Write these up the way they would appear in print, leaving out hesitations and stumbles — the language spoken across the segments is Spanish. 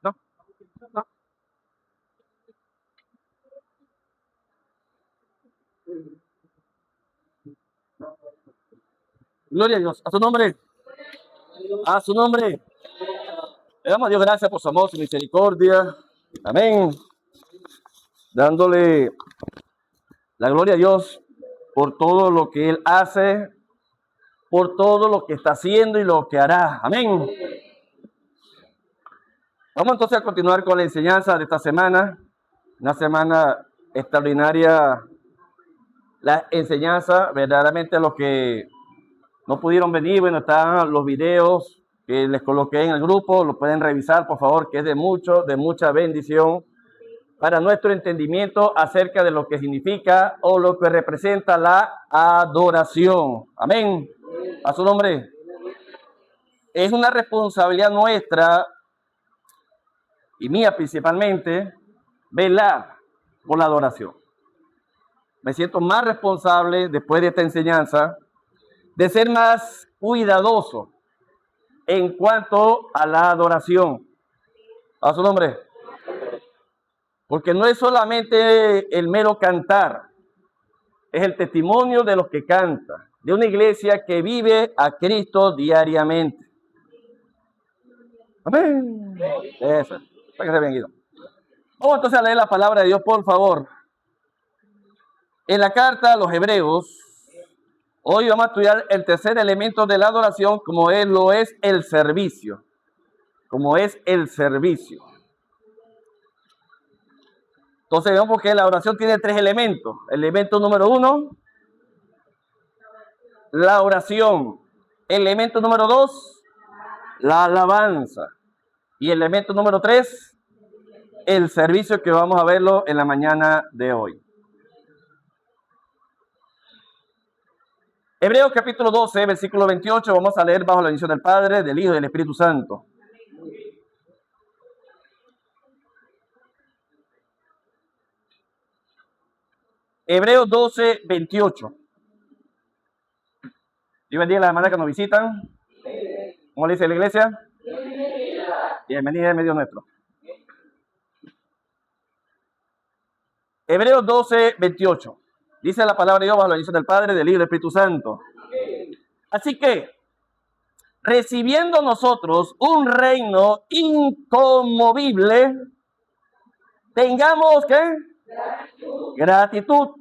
No, no. Gloria a Dios. A su nombre. A su nombre. Le damos a Dios gracias por su amor, su misericordia. Amén. Dándole la gloria a Dios por todo lo que Él hace, por todo lo que está haciendo y lo que hará. Amén. Vamos entonces a continuar con la enseñanza de esta semana. Una semana extraordinaria. La enseñanza, verdaderamente a los que no pudieron venir, bueno, están los videos que les coloqué en el grupo, lo pueden revisar, por favor, que es de mucha bendición para nuestro entendimiento acerca de lo que significa o lo que representa la adoración. Amén. A su nombre. Es una responsabilidad nuestra y mía principalmente velar por la adoración. Me siento más responsable después de esta enseñanza de ser más cuidadoso en cuanto a la adoración. A su nombre. Porque no es solamente el mero cantar, es el testimonio de los que cantan, de una iglesia que vive a Cristo diariamente. Amén. Eso, para que se vengan. Vamos entonces a leer la palabra de Dios, por favor. En la carta a los Hebreos, hoy vamos a estudiar el tercer elemento de la adoración, como lo es el servicio. Como es el servicio. Entonces vemos que la oración tiene tres elementos. Elemento número 1, la oración. Elemento número 2, la alabanza. Y elemento número 3, el servicio, que vamos a verlo en la mañana de hoy. Hebreos capítulo 12, versículo 28, vamos a leer bajo la bendición del Padre, del Hijo y del Espíritu Santo. Hebreos 12, 28. Dios bendiga a las hermanas que nos visitan. ¿Cómo le dice la iglesia? Bienvenida en medio nuestro. Hebreos 12, 28. Dice la palabra de Dios bajo la bendición del Padre, del Hijo y del Espíritu Santo. Así que, recibiendo nosotros un reino inconmovible, tengamos ¿qué? Gratitud.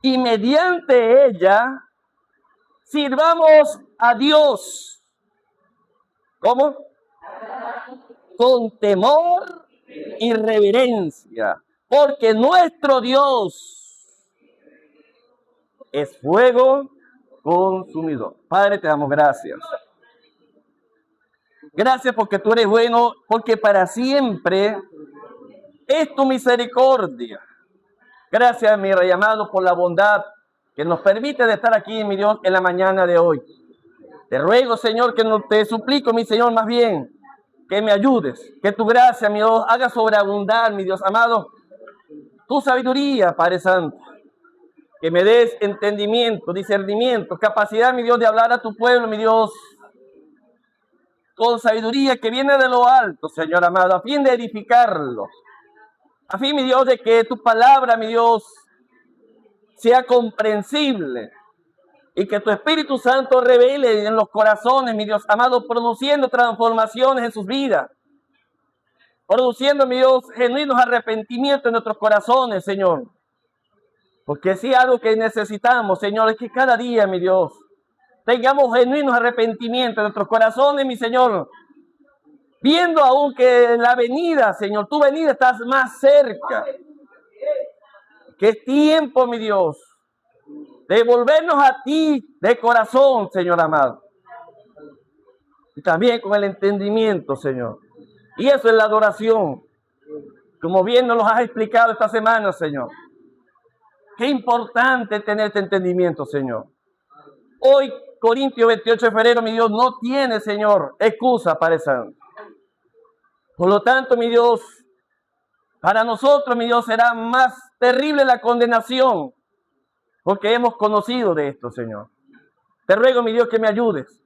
Y mediante ella sirvamos a Dios. ¿Cómo? Con temor y reverencia. Porque nuestro Dios es fuego consumidor. Padre, te damos gracias. Gracias porque tú eres bueno, porque para siempre es tu misericordia. Gracias, mi rey amado, por la bondad que nos permite de estar aquí, mi Dios, en la mañana de hoy. Te ruego, Señor, que no te suplico, mi Señor, más bien, que me ayudes, que tu gracia, mi Dios, haga sobreabundar, mi Dios amado, tu sabiduría, Padre Santo. Que me des entendimiento, discernimiento, capacidad, mi Dios, de hablar a tu pueblo, mi Dios, con sabiduría que viene de lo alto, Señor amado, a fin de edificarlo. A fin, mi Dios, de que tu palabra, mi Dios, sea comprensible y que tu Espíritu Santo revele en los corazones, mi Dios amado, produciendo transformaciones en sus vidas, produciendo, mi Dios, genuinos arrepentimientos en nuestros corazones, Señor. Porque si algo que necesitamos, Señor, es que cada día, mi Dios, tengamos genuinos arrepentimientos en nuestros corazones, mi Señor, viendo aún que la venida, Señor, tu venida estás más cerca. Que es tiempo, mi Dios, de volvernos a ti de corazón, Señor amado. Y también con el entendimiento, Señor. Y eso es la adoración. Como bien nos lo has explicado esta semana, Señor. Qué importante tener este entendimiento, Señor. Hoy, Corintios 28 de febrero, mi Dios, no tiene, Señor, excusa para eso. Por lo tanto, mi Dios, para nosotros, mi Dios, será más terrible la condenación, porque hemos conocido de esto, Señor. Te ruego, mi Dios, que me ayudes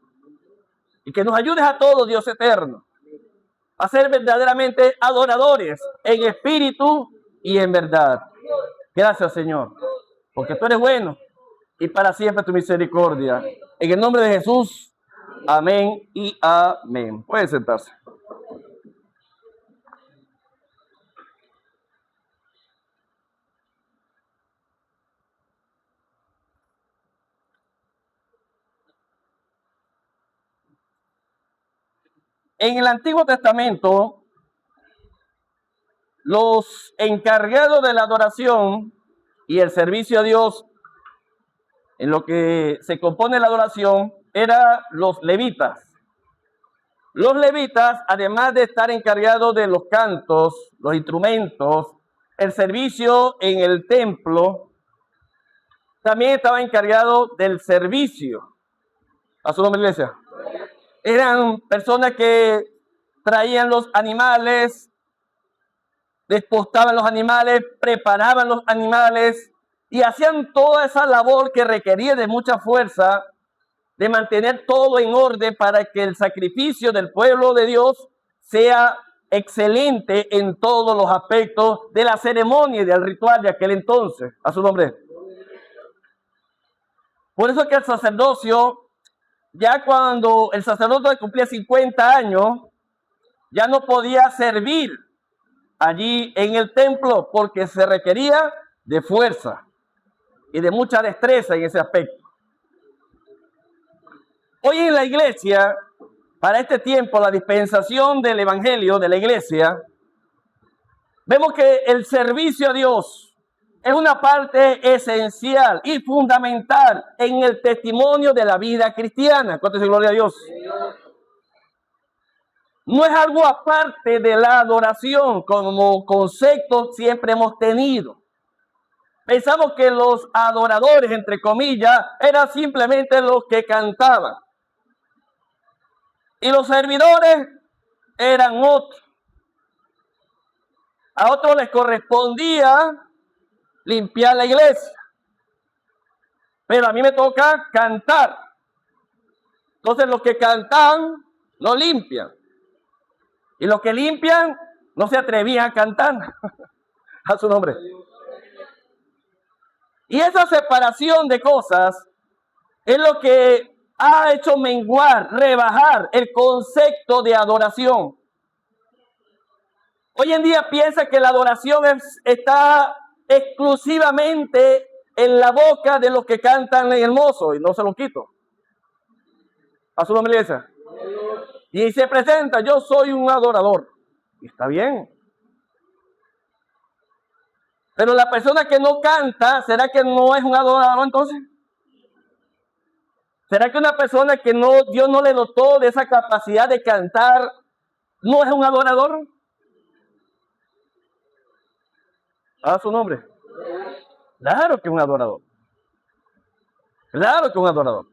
y que nos ayudes a todos, Dios eterno, a ser verdaderamente adoradores en espíritu y en verdad. Gracias, Señor, porque tú eres bueno y para siempre tu misericordia. En el nombre de Jesús, amén y amén. Pueden sentarse. En el Antiguo Testamento, los encargados de la adoración y el servicio a Dios, en lo que se compone la adoración, eran los levitas. Los levitas, además de estar encargados de los cantos, los instrumentos, el servicio en el templo, también estaban encargados del servicio. ¿A su nombre, iglesia? Eran personas que traían los animales, despostaban los animales, preparaban los animales y hacían toda esa labor que requería de mucha fuerza, de mantener todo en orden para que el sacrificio del pueblo de Dios sea excelente en todos los aspectos de la ceremonia y del ritual de aquel entonces. A su nombre. Por eso que el sacerdocio, ya cuando el sacerdote cumplía 50 años, ya no podía servir allí en el templo porque se requería de fuerza y de mucha destreza en ese aspecto. Hoy en la iglesia, para este tiempo, la dispensación del evangelio de la iglesia, vemos que el servicio a Dios es una parte esencial y fundamental en el testimonio de la vida cristiana. ¿Cuánto es gloria a Dios? No es algo aparte de la adoración, como concepto siempre hemos tenido. Pensamos que los adoradores, entre comillas, eran simplemente los que cantaban. Y los servidores eran otros. A otros les correspondía limpiar la iglesia. Pero a mí me toca cantar. Entonces los que cantan no limpian. Y los que limpian no se atrevían a cantar. A su nombre. Y esa separación de cosas es lo que ha hecho menguar, rebajar el concepto de adoración. Hoy en día piensa que la adoración está exclusivamente en la boca de los que cantan en el mozo, y no se lo quito. A su nombre, iglesia. Y se presenta, yo soy un adorador. Y está bien. Pero la persona que no canta, ¿será que no es un adorador entonces? ¿Será que una persona que Dios no le dotó de esa capacidad de cantar, no es un adorador? ¿A su nombre? Claro que es un adorador. Claro que es un adorador.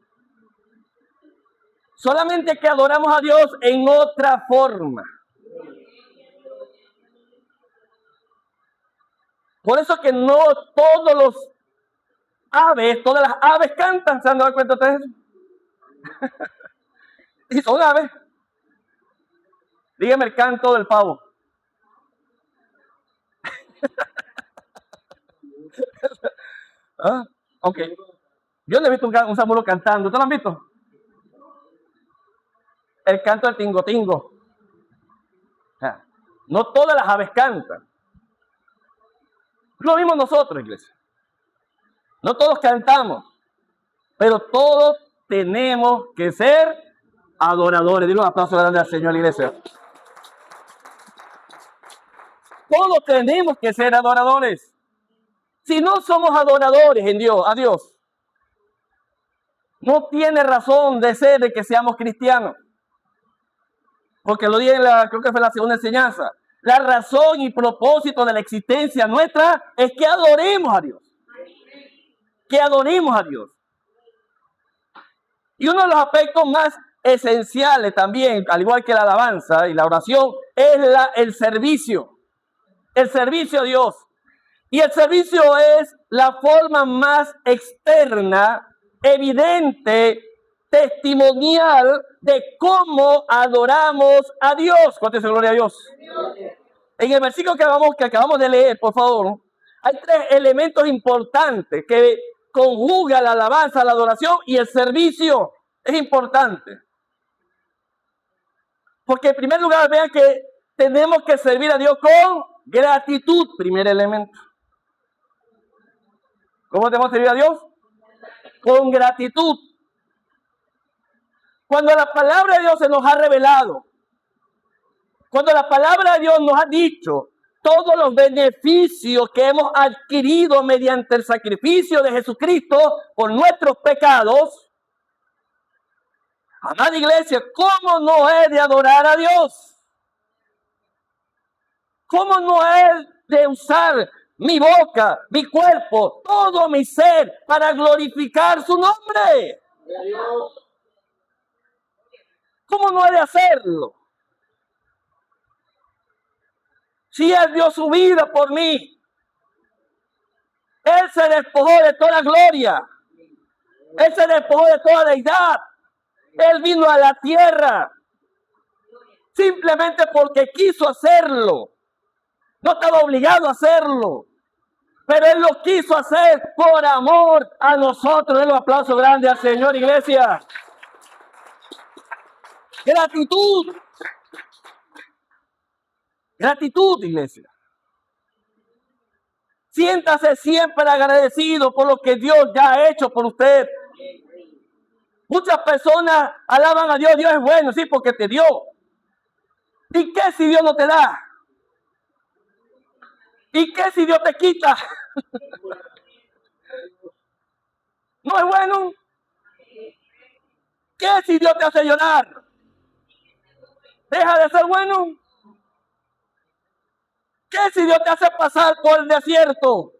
Solamente que adoramos a Dios en otra forma. Por eso que no todos los aves, todas las aves cantan, ¿se han dado cuenta ustedes? Y son aves. Dígame el canto del pavo. ¿Ah? Ok. Yo le he visto un samulo cantando. ¿Ustedes lo han visto? El canto del tingo tingo. No todas las aves cantan. Lo vimos nosotros, iglesia. No todos cantamos, pero todos tenemos que ser adoradores. Dile un aplauso grande al Señor, iglesia. Todos tenemos que ser adoradores. Si no somos adoradores en Dios, a Dios, no tiene razón de ser de que seamos cristianos. Porque lo dije creo que fue la segunda enseñanza. La razón y propósito de la existencia nuestra es que adoremos a Dios. Que adoremos a Dios. Y uno de los aspectos más esenciales también, al igual que la alabanza y la oración, es el servicio. El servicio a Dios. Y el servicio es la forma más externa, evidente, testimonial de cómo adoramos a Dios. Cuéntese gloria a Dios. En el versículo que acabamos de leer, por favor, hay tres elementos importantes que conjugan la alabanza, la adoración y el servicio. Es importante. Porque en primer lugar, vean que tenemos que servir a Dios con gratitud, primer elemento. ¿Cómo tenemos que servir a Dios? Con gratitud. Cuando la palabra de Dios se nos ha revelado, cuando la palabra de Dios nos ha dicho todos los beneficios que hemos adquirido mediante el sacrificio de Jesucristo por nuestros pecados, amada iglesia, ¿cómo no he de adorar a Dios? ¿Cómo no he de usar mi boca, mi cuerpo, todo mi ser para glorificar su nombre? ¿Cómo no he de hacerlo? Si Él dio su vida por mí, Él se despojó de toda gloria, Él se despojó de toda deidad, Él vino a la tierra simplemente porque quiso hacerlo. No estaba obligado a hacerlo, pero Él lo quiso hacer por amor a nosotros. Den un aplauso grande al Señor, iglesia. Gratitud. Gratitud, iglesia. Siéntase siempre agradecido por lo que Dios ya ha hecho por usted. Muchas personas alaban a Dios. Dios es bueno, sí, porque te dio. ¿Y qué si Dios no te da? ¿Y qué si Dios te quita? ¿No es bueno? ¿Qué si Dios te hace llorar? ¿Deja de ser bueno? ¿Qué si Dios te hace pasar por el desierto?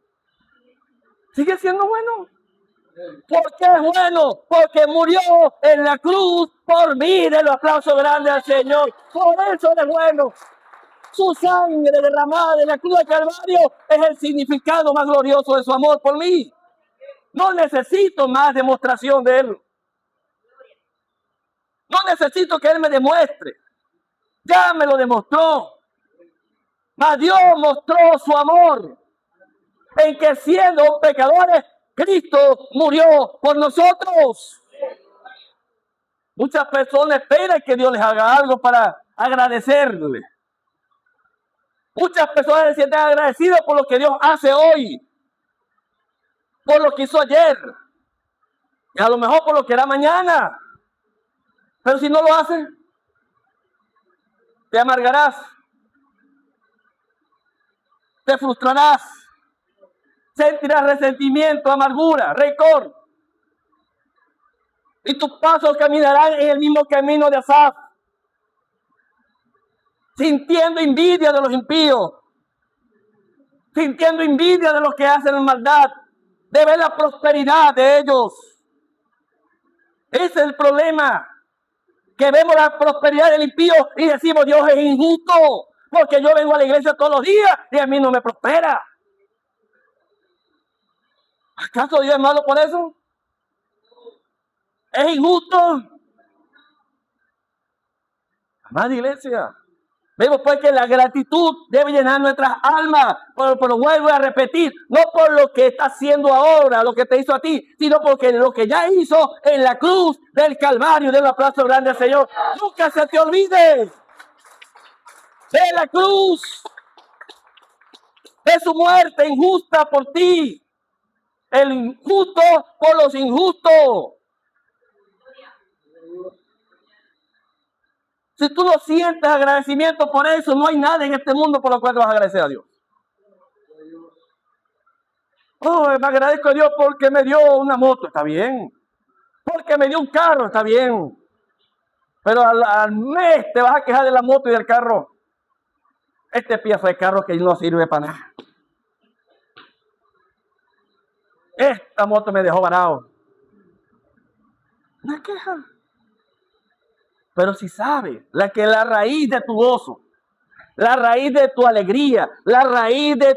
¿Sigue siendo bueno? ¿Por qué es bueno? Porque murió en la cruz por mí. Den los aplausos grandes al Señor. Por eso es bueno. Su sangre derramada en la cruz del Calvario es el significado más glorioso de su amor por mí. No necesito más demostración de Él. No necesito que Él me demuestre. Ya me lo demostró. Mas Dios mostró su amor en que siendo pecadores, Cristo murió por nosotros. Muchas personas esperan que Dios les haga algo para agradecerle. Muchas personas se sienten agradecidas por lo que Dios hace hoy, por lo que hizo ayer, y a lo mejor por lo que hará mañana. Pero si no lo hace, te amargarás, te frustrarás, sentirás resentimiento, amargura, rencor. Y tus pasos caminarán en el mismo camino de Asaf, sintiendo envidia de los impíos, sintiendo envidia de los que hacen maldad, de ver la prosperidad de ellos. Ese es el problema, que vemos la prosperidad del impío y decimos: Dios es injusto, porque yo vengo a la iglesia todos los días y a mí no me prospera. ¿Acaso Dios es malo por eso? ¿Es injusto? Amada iglesia, vemos pues que la gratitud debe llenar nuestras almas, pero vuelvo a repetir, no por lo que está haciendo ahora, lo que te hizo a ti, sino porque lo que ya hizo en la cruz del Calvario. Den un aplauso grande al Señor. Nunca se te olvide de la cruz, de su muerte injusta por ti, el injusto por los injustos. Si tú no sientes agradecimiento por eso, no hay nada en este mundo por lo cual te vas a agradecer a Dios. Oh, me agradezco a Dios porque me dio una moto, está bien. Porque me dio un carro, está bien. Pero al mes te vas a quejar de la moto y del carro. Este pedazo de carro que no sirve para nada. Esta moto me dejó varado. Una queja. Pero si sabes la raíz de tu gozo, la raíz de tu alegría, la raíz de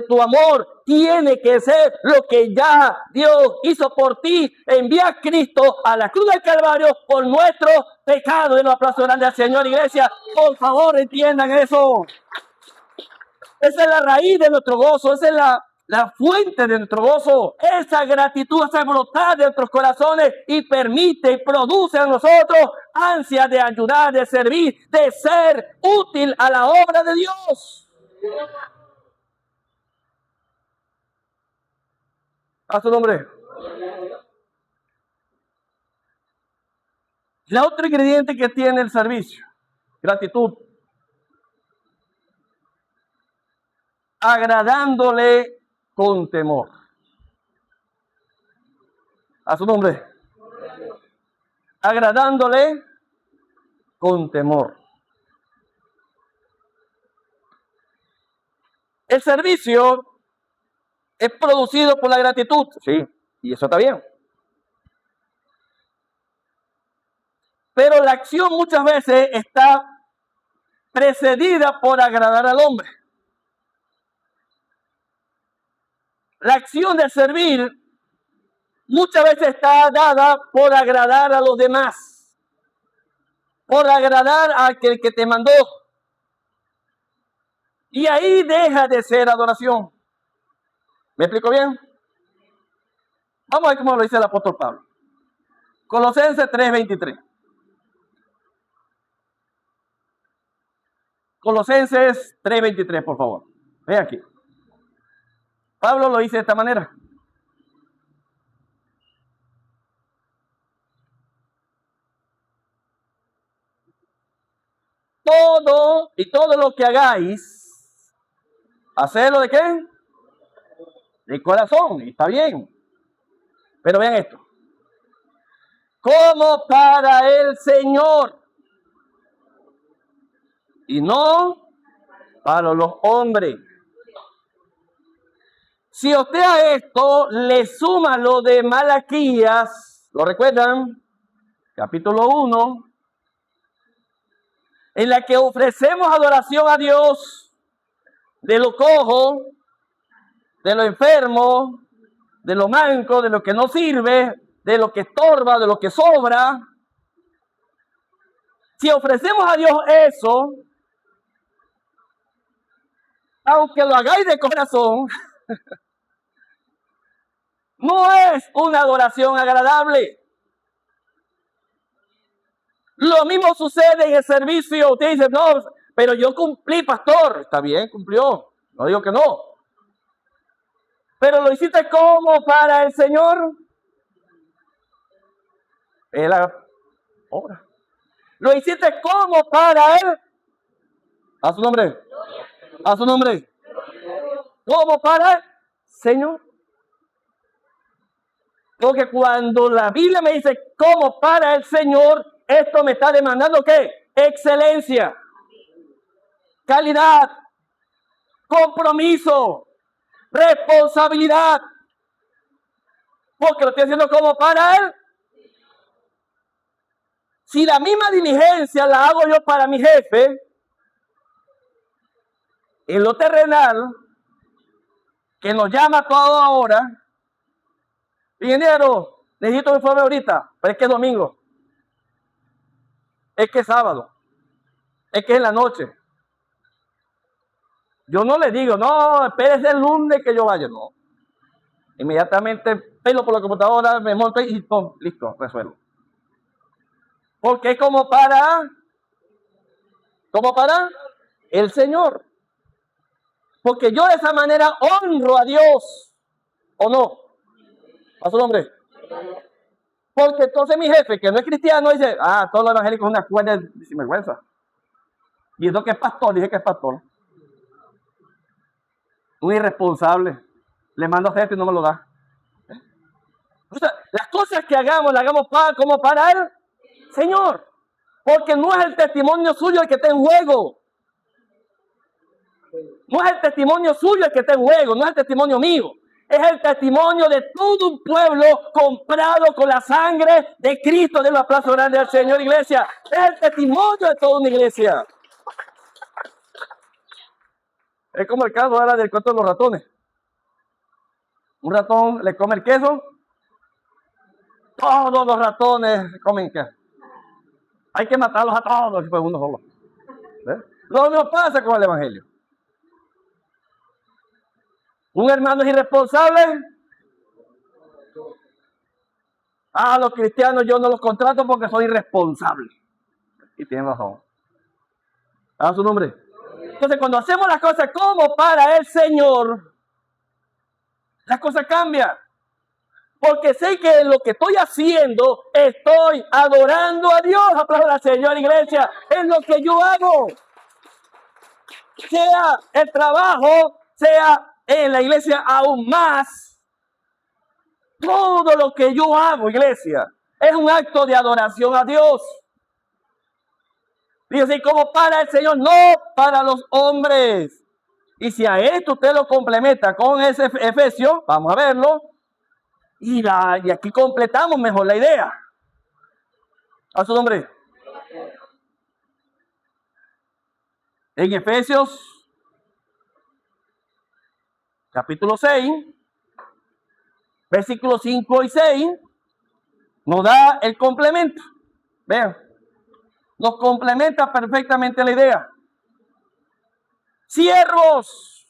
tu amor tiene que ser lo que ya Dios hizo por ti. Envía a Cristo a la cruz del Calvario por nuestro pecado. Y nos aplauso grande al Señor, iglesia. Por favor, entiendan eso. Esa es la raíz de nuestro gozo. Esa es la fuente de nuestro gozo. Esa gratitud hace brotar de nuestros corazones y permite y produce a nosotros ansia de ayudar, de servir, de ser útil a la obra de Dios. A su nombre. La otro ingrediente que tiene el servicio, gratitud. Agradándole con temor. A su nombre. Agradándole con temor. El servicio es producido por la gratitud. Sí, y eso está bien. Pero la acción muchas veces está precedida por agradar al hombre. La acción de servir muchas veces está dada por agradar a los demás, por agradar a aquel que te mandó. Y ahí deja de ser adoración. ¿Me explico bien? Vamos a ver cómo lo dice el apóstol Pablo. Colosenses 3:23. Colosenses 3:23, por favor. Ve aquí. Pablo lo dice de esta manera. Todo lo que hagáis, ¿hacedlo de qué? De corazón, y está bien. Pero vean esto. Como para el Señor, y no para los hombres. Si usted a esto le suma lo de Malaquías, ¿lo recuerdan? Capítulo 1, en la que ofrecemos adoración a Dios de lo cojo, de lo enfermo, de lo manco, de lo que no sirve, de lo que estorba, de lo que sobra. Si ofrecemos a Dios eso, aunque lo hagáis de corazón, no es una adoración agradable. Lo mismo sucede en el servicio. Usted dice, no, pero yo cumplí, pastor. Está bien, cumplió. No digo que no. Pero lo hiciste como para el Señor. Es la obra. Lo hiciste como para Él. A su nombre. A su nombre. Como para el Señor. Porque cuando la Biblia me dice como para el Señor, esto me está demandando ¿qué? Excelencia, calidad, compromiso, responsabilidad. Porque lo estoy haciendo como para Él. Si la misma diligencia la hago yo para mi jefe, en lo terrenal, que nos llama a toda hora, ingeniero, necesito un informe ahorita, pero es que es domingo, es que es sábado, es que es en la noche. Yo no le digo, no, espérese el lunes que yo vaya, no. Inmediatamente pelo por la computadora, me monto y pum, listo, resuelvo. Porque es como para el Señor. Porque yo de esa manera honro a Dios, ¿o no? A su nombre. Porque entonces mi jefe, que no es cristiano, dice, todos los evangélicos son una cuerda de sinvergüenza. Y eso que es pastor, dije que es pastor. Un irresponsable. Le mando a hacer esto y no me lo da. O sea, las cosas que hagamos, las hagamos como para el Señor. Porque no es el testimonio suyo el que está en juego. No es el testimonio suyo el que está en juego, no es el testimonio mío. Es el testimonio de todo un pueblo comprado con la sangre de Cristo. De un aplauso grande al Señor, iglesia. Es el testimonio de toda una iglesia. Es como el caso ahora del cuento de los ratones. Un ratón le come el queso. Todos los ratones comen queso. Hay que matarlos a todos, pues uno solo. Lo mismo pasa con el evangelio. Un hermano es irresponsable. A los cristianos yo no los contrato porque soy irresponsable. Y tienen razón. A su nombre. Entonces, cuando hacemos las cosas como para el Señor, las cosas cambian. Porque sé que en lo que estoy haciendo, estoy adorando a Dios. Aplaudo al Señor, iglesia. Es lo que yo hago. Sea el trabajo, sea en la iglesia aún más. Todo lo que yo hago, iglesia, es un acto de adoración a Dios. Dice, como para el Señor, no para los hombres. Y si a esto usted lo complementa con ese Efesios, vamos a verlo. Y aquí completamos mejor la idea. A su nombre. En Efesios, capítulo 6, versículos 5 y 6, nos da el complemento. Vean, nos complementa perfectamente la idea. Siervos.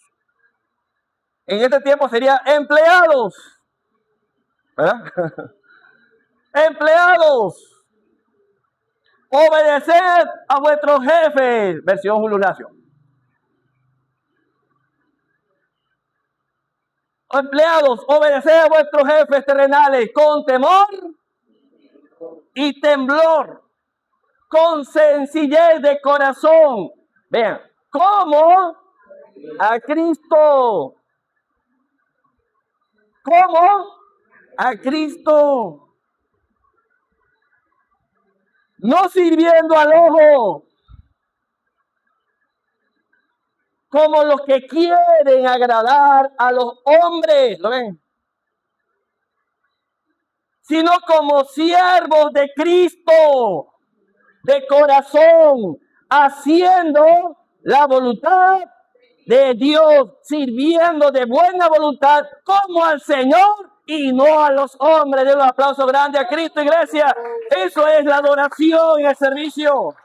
En este tiempo sería empleados. ¿Verdad? Empleados. Obedeced a vuestros jefes. Versión Julio Ignacio. Empleados, obedeced a vuestros jefes terrenales con temor y temblor, con sencillez de corazón. Vean, como a Cristo. Como a Cristo. No sirviendo al ojo, como los que quieren agradar a los hombres, ¿lo ven? Sino como siervos de Cristo, de corazón, haciendo la voluntad de Dios, sirviendo de buena voluntad como al Señor y no a los hombres. De un aplauso grande a Cristo, iglesia. Eso es la adoración y el servicio.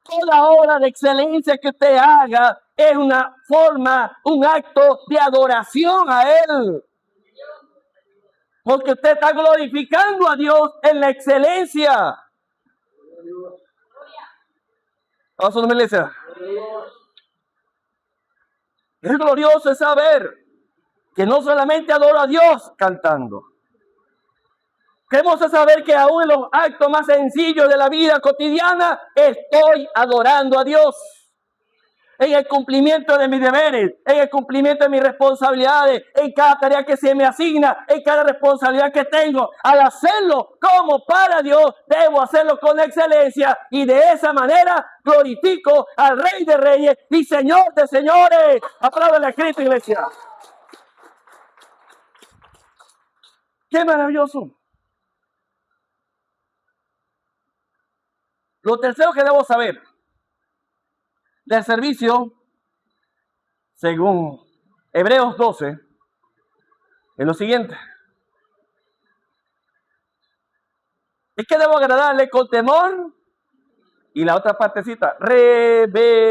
Toda obra de excelencia que usted haga es una forma, un acto de adoración a Él. Porque usted está glorificando a Dios en la excelencia. Vamos a la iglesia. Es glorioso saber que no solamente adoro a Dios cantando. Queremos saber que aún en los actos más sencillos de la vida cotidiana estoy adorando a Dios. En el cumplimiento de mis deberes, en el cumplimiento de mis responsabilidades, en cada tarea que se me asigna, en cada responsabilidad que tengo. Al hacerlo como para Dios, debo hacerlo con excelencia y de esa manera glorifico al Rey de Reyes y Señor de Señores. Apláudale a Cristo, iglesia. ¡Qué maravilloso! Lo tercero que debo saber del servicio, según Hebreos 12, es lo siguiente. Es que debo agradarle con temor y la otra partecita, reverencia.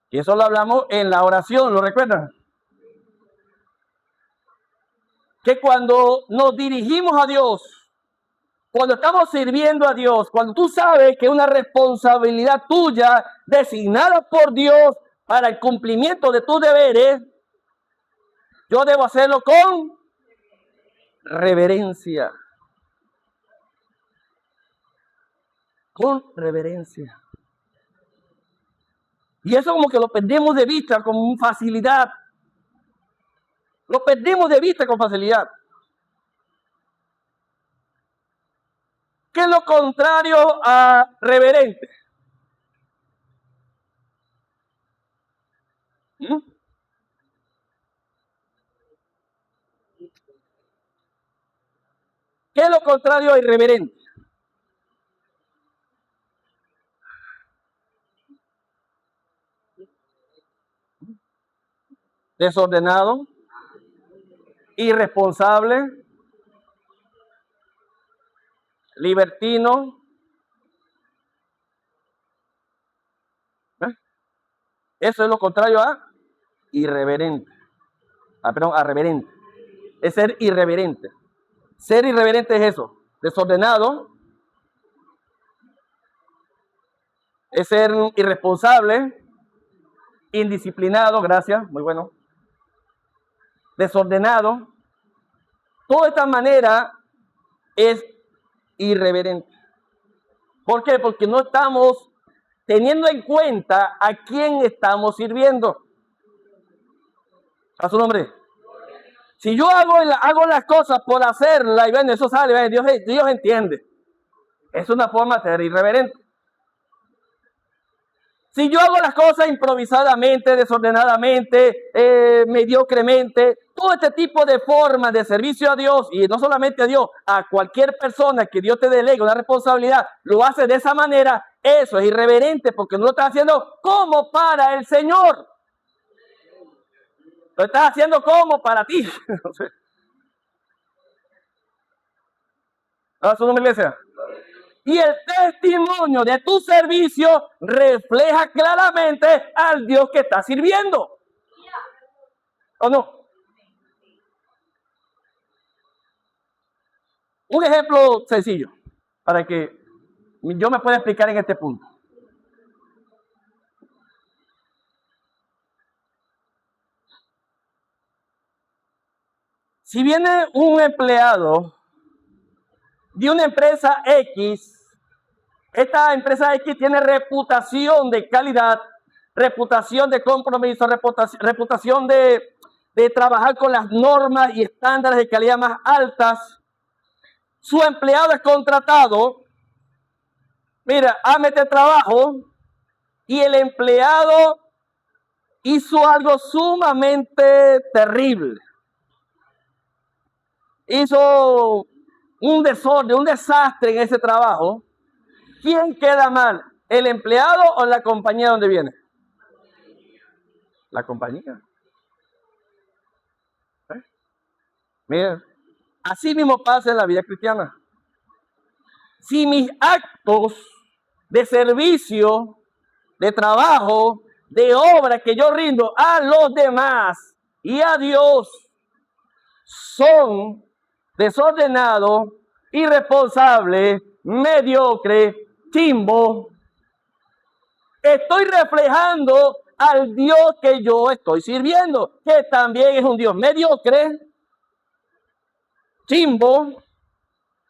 Y eso lo hablamos en la oración, ¿lo recuerdan? Que cuando nos dirigimos a Dios, cuando estamos sirviendo a Dios, cuando tú sabes que es una responsabilidad tuya designada por Dios para el cumplimiento de tus deberes, yo debo hacerlo con reverencia. Con reverencia. Y eso como que lo perdemos de vista con facilidad. Lo perdemos de vista con facilidad. ¿Qué es lo contrario a reverente? ¿Qué es lo contrario a irreverente? desordenado, irresponsable, libertino. Eso es lo contrario a irreverente. A reverente. Es ser irreverente. Ser irreverente es eso. Desordenado. Es ser irresponsable. Indisciplinado. Gracias. Muy bueno. Desordenado. Toda esta manera es irreverente. ¿Por qué? Porque no estamos teniendo en cuenta a quién estamos sirviendo. A su nombre. Si yo hago las cosas por hacerlas y bueno, eso sale, Dios entiende. Es una forma de ser irreverente. Si yo hago las cosas improvisadamente, desordenadamente, mediocremente, todo este tipo de formas de servicio a Dios, y no solamente a Dios, a cualquier persona que Dios te delegue una responsabilidad, lo hace de esa manera, eso es irreverente porque no lo estás haciendo como para el Señor. Lo estás haciendo como para ti. ¿A su nombre, iglesia? Y el testimonio de tu servicio refleja claramente al Dios que estás sirviendo. ¿O no? Un ejemplo sencillo para que yo me pueda explicar en este punto. Si viene un empleado de una empresa X, esta empresa X tiene reputación de calidad, reputación de compromiso, reputación de trabajar con las normas y estándares de calidad más altas. Su empleado es contratado, mira, hazme este trabajo, y el empleado hizo algo sumamente terrible. Hizo un desorden, un desastre en ese trabajo. ¿Quién queda mal? ¿El empleado o la compañía donde viene? La compañía. Mira, así mismo pasa en la vida cristiana. Si mis actos de servicio, de trabajo, de obra que yo rindo a los demás y a Dios son desordenados, irresponsables, mediocres, chimbo, estoy reflejando al Dios que yo estoy sirviendo, que también es un Dios mediocre, chimbo,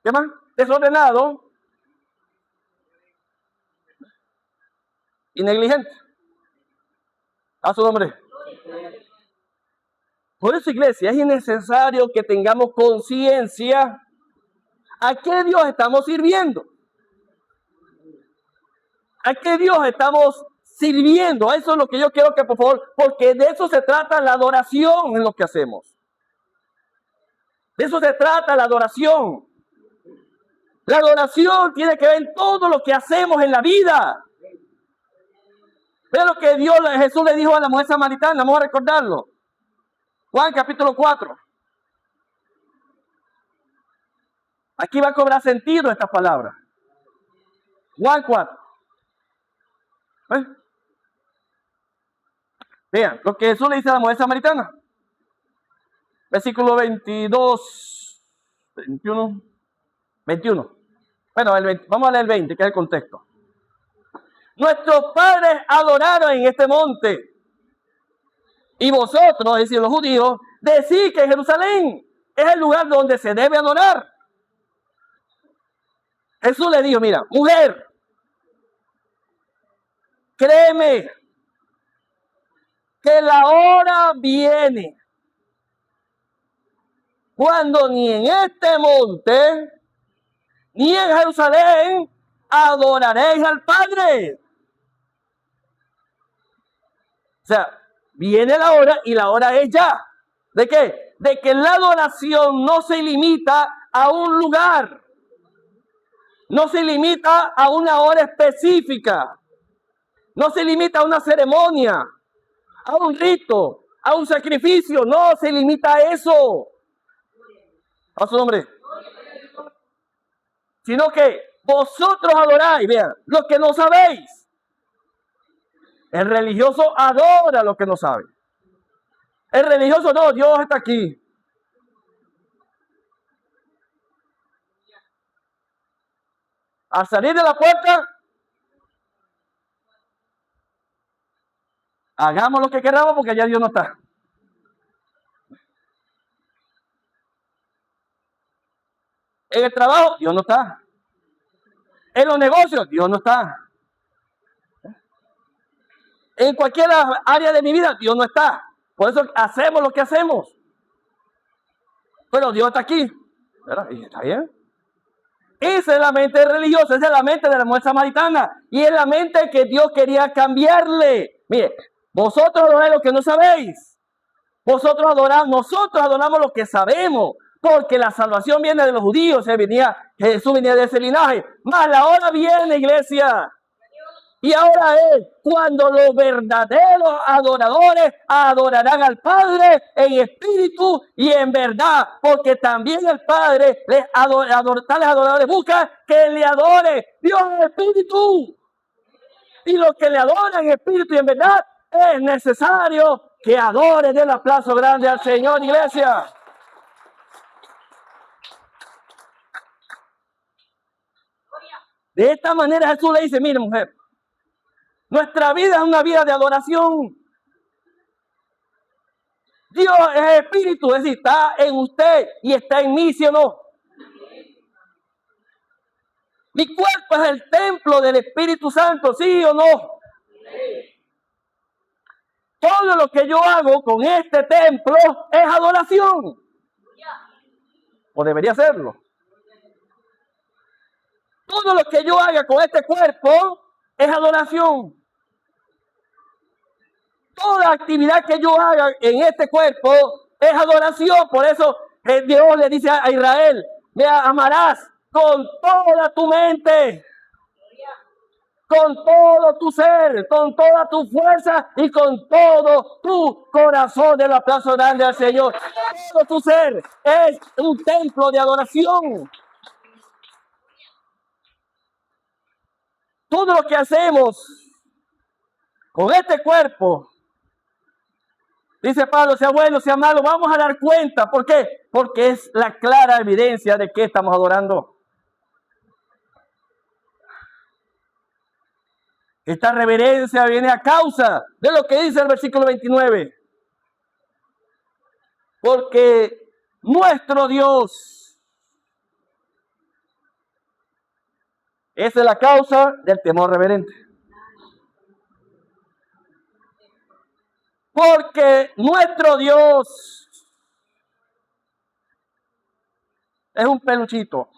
¿qué más? Desordenado y negligente. A su nombre. Por eso, iglesia, es necesario que tengamos conciencia a qué Dios estamos sirviendo. ¿A qué Dios estamos sirviendo? Eso es lo que yo quiero que, por favor, porque de eso se trata la adoración en lo que hacemos. De eso se trata la adoración. La adoración tiene que ver en todo lo que hacemos en la vida. Ve lo que Jesús le dijo a la mujer samaritana, vamos a recordarlo. Juan capítulo 4. Aquí va a cobrar sentido esta palabra. Juan 4. Vean lo que Jesús le dice a la mujer samaritana. Versículo 22, 21, 21. Bueno, vamos a leer el 20, que es el contexto. Nuestros padres adoraron en este monte. Y vosotros, es decir, los judíos, decís que Jerusalén es el lugar donde se debe adorar. Jesús le dijo, mira, mujer, créeme que la hora viene cuando ni en este monte, ni en Jerusalén, adoraréis al Padre. O sea, viene la hora y la hora es ya. ¿De qué? De que la adoración no se limita a un lugar. No se limita a una hora específica. No se limita a una ceremonia, a un rito, a un sacrificio, no se limita a eso. A su nombre. Sino que vosotros adoráis, vean, lo que no sabéis. El religioso adora lo que no sabe. El religioso no, Dios está aquí. Al salir de la puerta, hagamos lo que queramos porque ya Dios no está. En el trabajo, Dios no está. En los negocios, Dios no está. En cualquier área de mi vida, Dios no está. Por eso hacemos lo que hacemos. Pero Dios está aquí. ¿Verdad? Y está bien. Esa es la mente religiosa, esa es la mente de la mujer samaritana. Y es la mente que Dios quería cambiarle. Mire, vosotros adoráis lo que no sabéis. Nosotros adoramos lo que sabemos. Porque la salvación viene de los judíos. Jesús venía de ese linaje. Mas la hora viene, iglesia. Y ahora es cuando los verdaderos adoradores adorarán al Padre en espíritu y en verdad, porque también el Padre, tales adoradores buscan que le adore Dios en espíritu. Y los que le adoran en espíritu y en verdad, es necesario que adoren. Den el aplauso grande al Señor, iglesia. De esta manera Jesús le dice, mire mujer, nuestra vida es una vida de adoración. Dios es espíritu, es decir, está en usted y está en mí, ¿sí o no? Mi cuerpo es el templo del Espíritu Santo, ¿sí o no? Todo lo que yo hago con este templo es adoración. O debería serlo. Todo lo que yo haga con este cuerpo es adoración. Toda actividad que yo haga en este cuerpo es adoración. Por eso Dios le dice a Israel, me amarás con toda tu mente, con todo tu ser, con toda tu fuerza y con todo tu corazón. De los aplausos grandes al Señor. Todo tu ser es un templo de adoración. Todo lo que hacemos con este cuerpo, dice Pablo, sea bueno, sea malo, vamos a dar cuenta. ¿Por qué? Porque es la clara evidencia de que estamos adorando. Esta reverencia viene a causa de lo que dice el versículo 29. Porque nuestro Dios, esa es la causa del temor reverente. Porque nuestro Dios es un peluchito.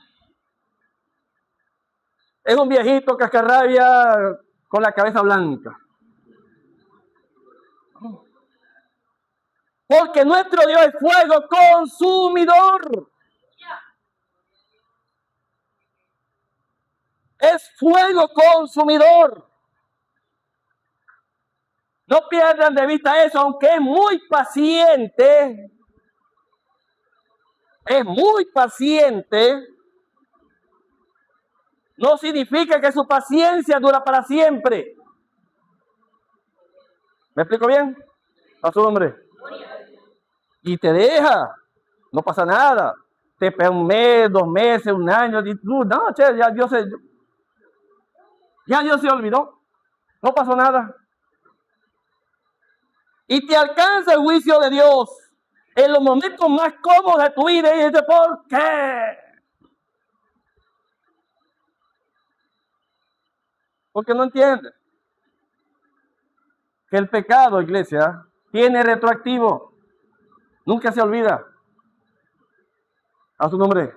Es un viejito cascarrabia con la cabeza blanca. Porque nuestro Dios es fuego consumidor. Es fuego consumidor. No pierdan de vista eso, aunque es muy paciente. Es muy paciente. No significa que su paciencia dura para siempre. ¿Me explico bien? A su nombre. Y te deja. No pasa nada. Te pega un mes, 2 meses, un año. No, che, ya Dios se olvidó. No pasó nada. Y te alcanza el juicio de Dios en los momentos más cómodos de tu vida. Y dices, ¿por qué? Porque no entiendes que el pecado, iglesia, tiene retroactivo. Nunca se olvida. A su nombre.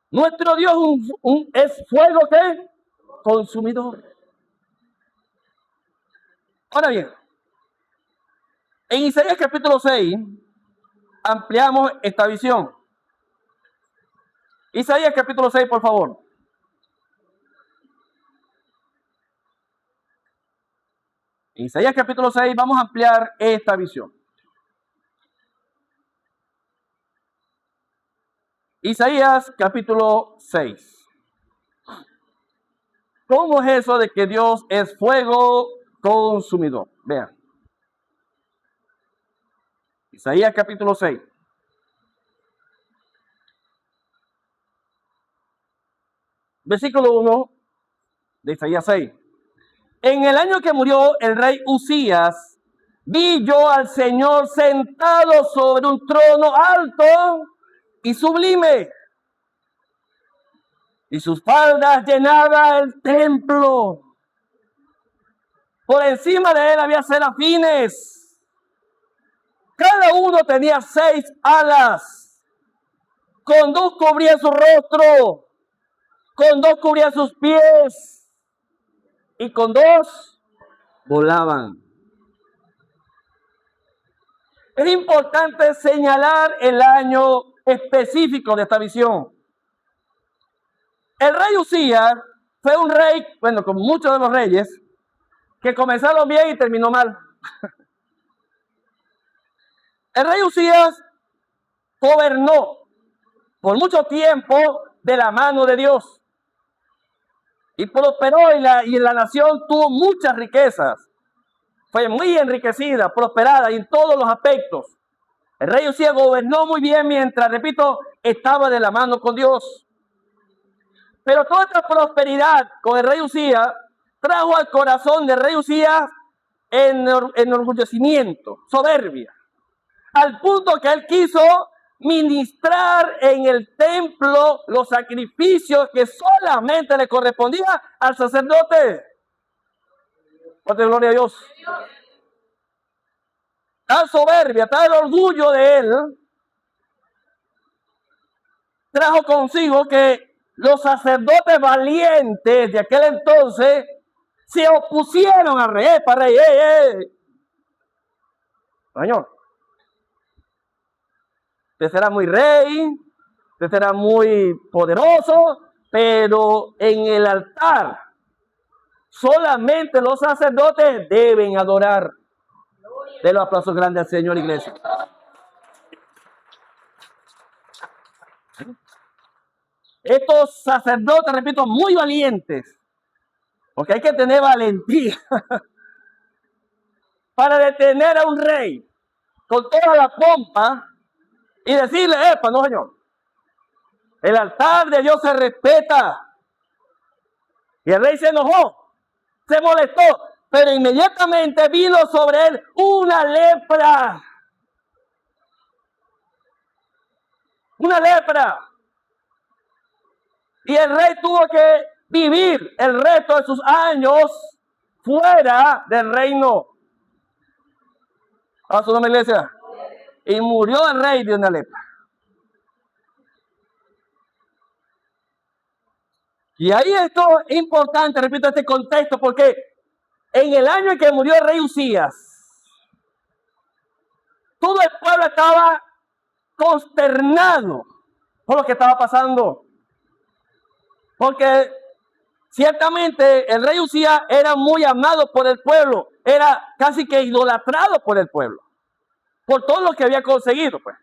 Nuestro Dios es fuego que consumidor. Ahora bien, en Isaías capítulo 6 ampliamos esta visión. Isaías capítulo 6, por favor. Isaías capítulo 6 vamos a ampliar esta visión. Isaías capítulo 6. ¿Cómo es eso de que Dios es fuego consumidor? Vean. Isaías capítulo 6. Versículo 1 de Isaías 6. En el año que murió el rey Uzías, vi yo al Señor sentado sobre un trono alto y sublime, y sus faldas llenaban el templo. Por encima de él había serafines. Cada uno tenía 6 alas. Con 2 cubría su rostro, con 2 cubría sus pies, y con 2 volaban. Es importante señalar el año específico de esta visión. El rey Uzías fue un rey, bueno, como muchos de los reyes, que comenzaron bien y terminó mal. El rey Uzías gobernó por mucho tiempo de la mano de Dios y prosperó, y la nación tuvo muchas riquezas. Fue muy enriquecida, prosperada en todos los aspectos. El rey Uzías gobernó muy bien mientras, repito, estaba de la mano con Dios. Pero toda esta prosperidad con el rey Uzías trajo al corazón del rey Uzías enorgullecimiento, soberbia, al punto que él quiso ministrar en el templo los sacrificios que solamente le correspondía al sacerdote. Por gloria a Dios. Tal soberbia, tal orgullo de él, trajo consigo que los sacerdotes valientes de aquel entonces se opusieron al rey. Para rey, Señor, usted será muy rey, usted será muy poderoso, pero en el altar solamente los sacerdotes deben adorar. De los aplausos grandes al Señor, iglesia. Estos sacerdotes, repito, muy valientes, porque hay que tener valentía para detener a un rey con toda la pompa y decirle, no señor, el altar de Dios se respeta. Y el rey se enojó, se molestó, pero inmediatamente vino sobre él una lepra. Una lepra. Y el rey tuvo que vivir el resto de sus años fuera del reino. ¿A su nombre, iglesia? Y murió el rey de una lepra. Y ahí esto es importante, repito, este contexto, porque en el año en que murió el rey Uzías, todo el pueblo estaba consternado por lo que estaba pasando. Porque ciertamente el rey Uzías era muy amado por el pueblo, era casi que idolatrado por el pueblo, por todo lo que había conseguido, pues.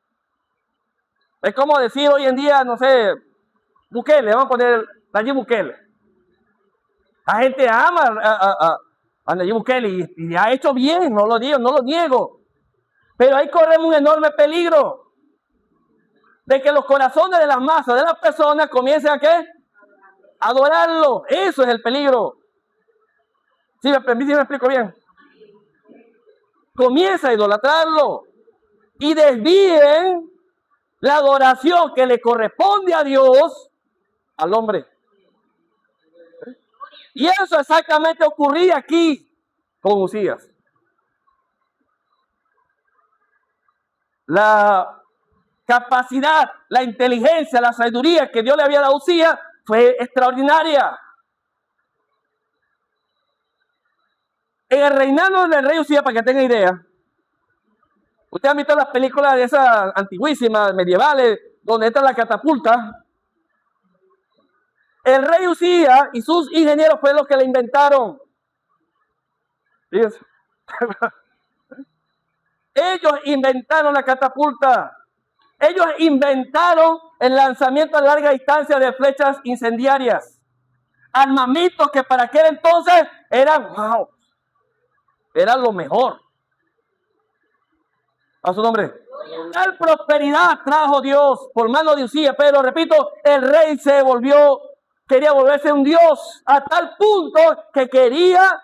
Es como decir hoy en día, no sé, Bukele, vamos a poner Nayib Bukele. La gente ama a Nayib Bukele y ha hecho bien, no lo digo, no lo niego. Pero ahí corremos un enorme peligro de que los corazones de las masas, de las personas, comiencen a ¿qué? Adorarlo. Eso es el peligro. ¿Sí me explico bien? Comienza a idolatrarlo y desvíen la adoración que le corresponde a Dios al hombre. Y eso exactamente ocurría aquí con Uzías. La capacidad, la inteligencia, la sabiduría que Dios le había dado a Uzías fue extraordinaria. En el reinado del rey Uzías, para que tenga idea, ustedes han visto las películas de esas antiguísimas, medievales, donde está la catapulta. El rey Uzías y sus ingenieros fueron los que la inventaron. Fíjense. Ellos inventaron la catapulta. Ellos inventaron el lanzamiento a larga distancia de flechas incendiarias. Armamentos que para aquel entonces eran, wow, era lo mejor. A su nombre. Tal prosperidad trajo Dios por mano de Usías, pero repito, el rey quería volverse un Dios a tal punto que quería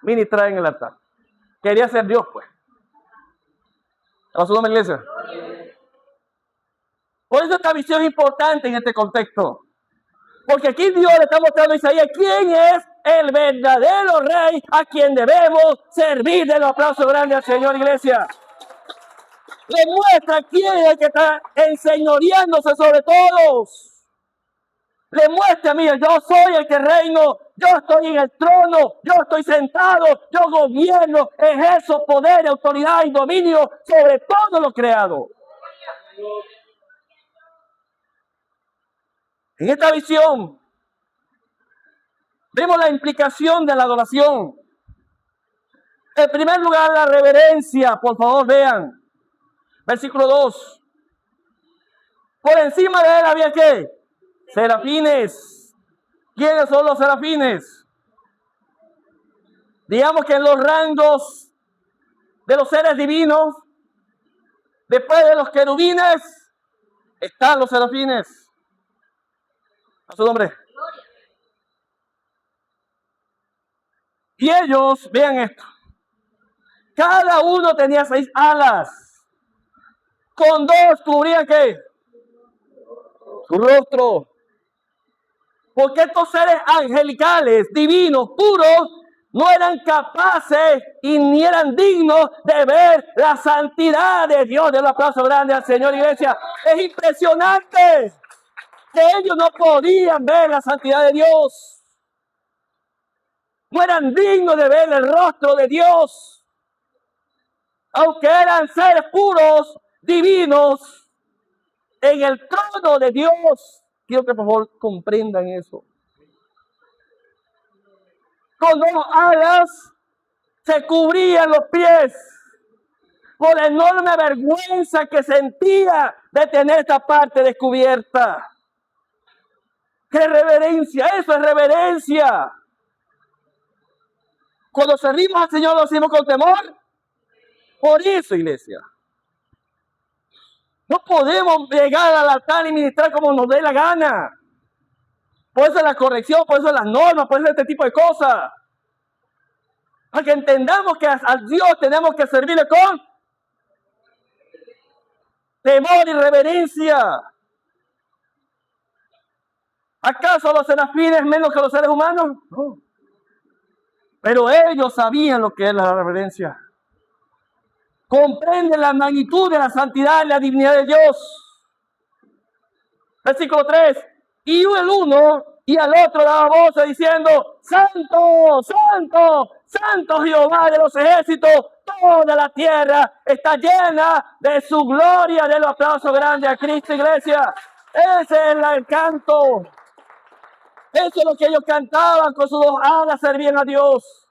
ministrar en el altar. Quería ser Dios, pues. A su nombre, iglesia. Por eso esta visión es importante en este contexto. Porque aquí Dios le está mostrando a Isaías quién es el verdadero rey a quien debemos servir. De los aplausos grandes al Señor, iglesia. Le muestra quién es el que está enseñoreándose sobre todos. Le muestra, mira, yo soy el que reino, yo estoy en el trono, yo estoy sentado, yo gobierno, ejerzo poder, autoridad y dominio sobre todo lo creado. En esta visión vemos la implicación de la adoración. En primer lugar, la reverencia. Por favor, vean. Versículo 2. Por encima de él había ¿qué? Serafines. ¿Quiénes son los serafines? Digamos que en los rangos de los seres divinos, después de los querubines, están los serafines. A su nombre. Y ellos, vean esto. Cada uno tenía 6 alas. Con 2 cubrían ¿qué? Su rostro. Porque estos seres angelicales, divinos, puros, no eran capaces y ni eran dignos de ver la santidad de Dios. De un aplauso grande al Señor, iglesia. Es impresionante que ellos no podían ver la santidad de Dios. No eran dignos de ver el rostro de Dios. Aunque eran seres puros, divinos, en el trono de Dios. Quiero que por favor comprendan eso. Con 2 alas se cubrían los pies por la enorme vergüenza que sentía de tener esta parte descubierta. ¡Qué reverencia! Eso es reverencia. Cuando servimos al Señor lo hacemos con temor. Por eso, iglesia, no podemos llegar al altar y ministrar como nos dé la gana. Por eso es la corrección, por eso es las normas, por eso es este tipo de cosas. Para que entendamos que a Dios tenemos que servirle con temor y reverencia. ¿Acaso los serafines menos que los seres humanos? No. Pero ellos sabían lo que es la reverencia. Comprenden la magnitud de la santidad y la divinidad de Dios. Versículo 3. Y el uno y al otro daba voces diciendo: Santo, Santo, Santo Jehová de los ejércitos, toda la tierra está llena de su gloria. De los aplausos grandes a Cristo, iglesia. Ese es el canto. Eso es lo que ellos cantaban. Con sus 2 alas servían a Dios.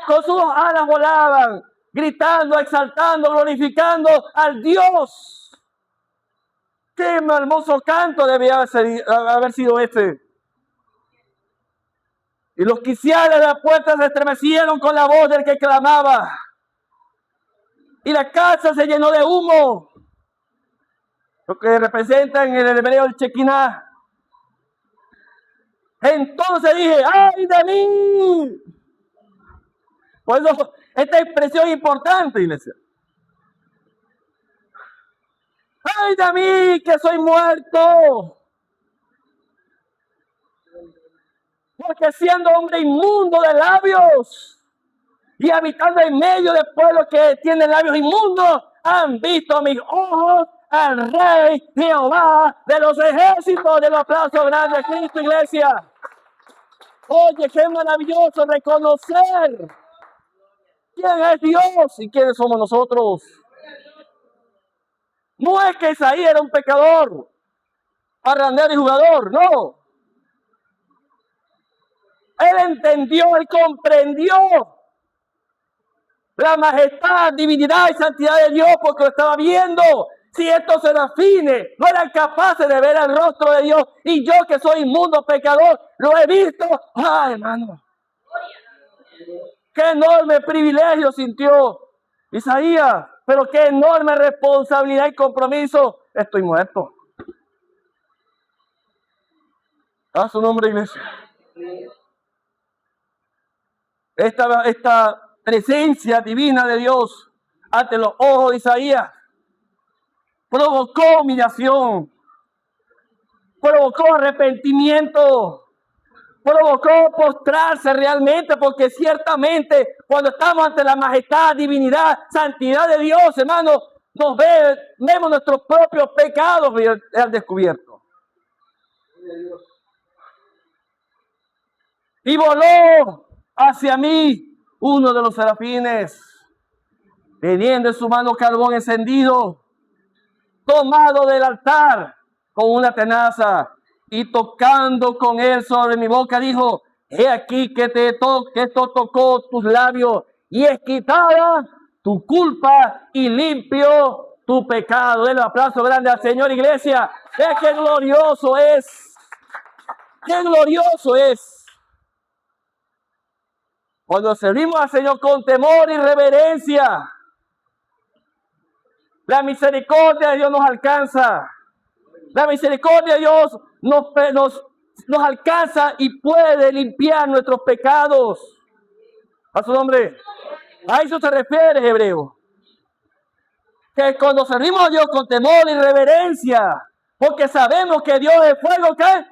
Con sus 2 alas volaban, gritando, exaltando, glorificando al Dios. ¡Qué hermoso canto debía haber sido este! Y los quiciales de la puerta se estremecieron con la voz del que clamaba. Y la casa se llenó de humo. Lo que representa en el hebreo el Shekinah. Entonces dije: ¡ay de mí! Por eso esta expresión es importante, iglesia. ¡Ay de mí, que soy muerto! Porque siendo hombre inmundo de labios y habitando en medio de pueblos que tienen labios inmundos, han visto mis ojos al Rey Jehová de los ejércitos. De los aplausos grandes a Cristo, iglesia. Oye, qué maravilloso reconocer quién es Dios y quiénes somos nosotros. No es que Isaías era un pecador, parrandero y jugador, no. Él entendió, él comprendió la majestad, divinidad y santidad de Dios porque lo estaba viendo. Si estos serafines no eran capaces de ver el rostro de Dios y yo que soy inmundo pecador, lo he visto. ¡Ay, hermano! ¡Qué enorme privilegio sintió Isaías! Pero qué enorme responsabilidad y compromiso. Estoy muerto. A su nombre, iglesia. Esta presencia divina de Dios ante los ojos de Isaías provocó humillación, provocó arrepentimiento, provocó postrarse realmente, porque ciertamente cuando estamos ante la majestad, divinidad, santidad de Dios, hermano, vemos nuestros propios pecados al descubierto. Y voló hacia mí uno de los serafines, teniendo en su mano carbón encendido, tomado del altar con una tenaza, y tocando con él sobre mi boca, dijo: he aquí que esto tocó tus labios, y es quitada tu culpa y limpio tu pecado. Den un aplauso grande al Señor, iglesia. ¡Qué glorioso es! ¡Qué glorioso es! Cuando servimos al Señor con temor y reverencia, la misericordia de Dios nos alcanza. La misericordia de Dios nos alcanza y puede limpiar nuestros pecados. A su nombre. A eso se refiere, hebreo. Que cuando servimos a Dios con temor y reverencia, porque sabemos que Dios es fuego, ¿qué?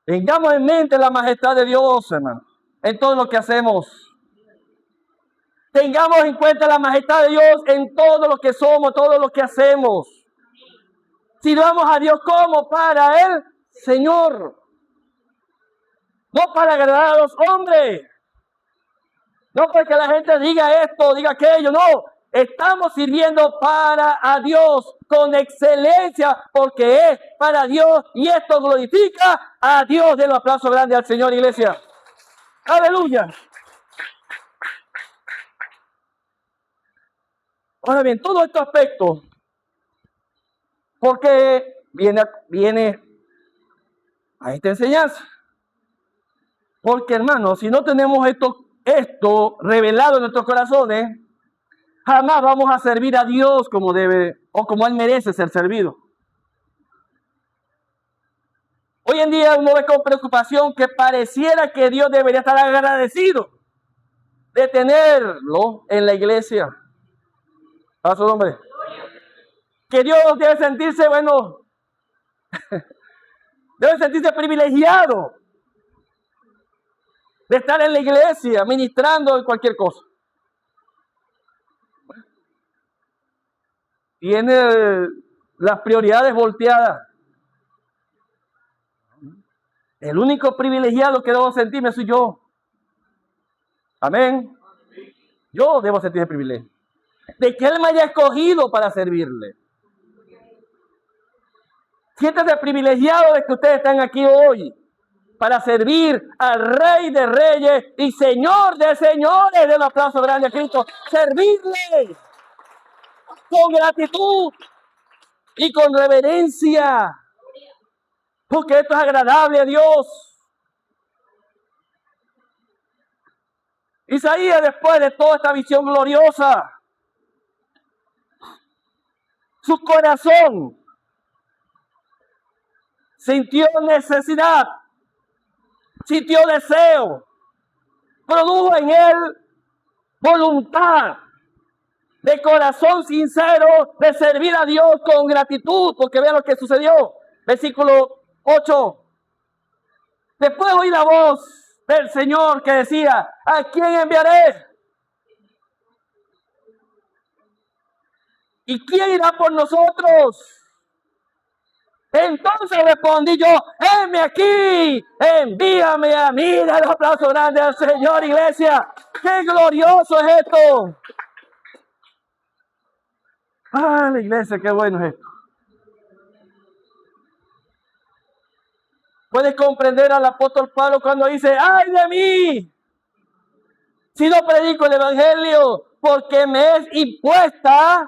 Tengamos en mente la majestad de Dios, hermano, en todo lo que hacemos. Tengamos en cuenta la majestad de Dios en todo lo que somos, todo lo que hacemos. Sirvamos a Dios como para el Señor, no para agradar a los hombres, no para que la gente diga esto, diga aquello, no. Estamos sirviendo para a Dios con excelencia porque es para Dios y esto glorifica a Dios. Den un aplauso grande al Señor, iglesia. Aleluya. Ahora bien, todo este aspecto, porque viene a esta enseñanza. Porque, hermanos, si no tenemos esto revelado en nuestros corazones, jamás vamos a servir a Dios como debe o como Él merece ser servido. Hoy en día uno ve con preocupación que pareciera que Dios debería estar agradecido de tenerlo en la iglesia. A su nombre. Que Dios debe sentirse, debe sentirse privilegiado de estar en la iglesia, ministrando en cualquier cosa. Tiene las prioridades volteadas. El único privilegiado que debo sentirme soy yo. Amén. Yo debo sentir el privilegio de que Él me haya escogido para servirle. Siéntese privilegiado de que ustedes están aquí hoy para servir al Rey de Reyes y Señor de Señores. Den un aplauso grande a Cristo. Servirle con gratitud y con reverencia, porque esto es agradable a Dios. Isaías, después de toda esta visión gloriosa, su corazón sintió necesidad, sintió deseo, produjo en él voluntad de corazón sincero de servir a Dios con gratitud, porque vean lo que sucedió. Versículo 8. Después oí la voz del Señor que decía: ¿a quién enviaré? ¿Y quién irá por nosotros? Entonces respondí yo: heme aquí, envíame a mí. Dale un aplauso grande al Señor, iglesia. ¡Qué glorioso es esto! Ah, la iglesia, qué bueno es esto. Puedes comprender al apóstol Pablo cuando dice, ¡ay de mí! Si no predico el evangelio, porque me es impuesta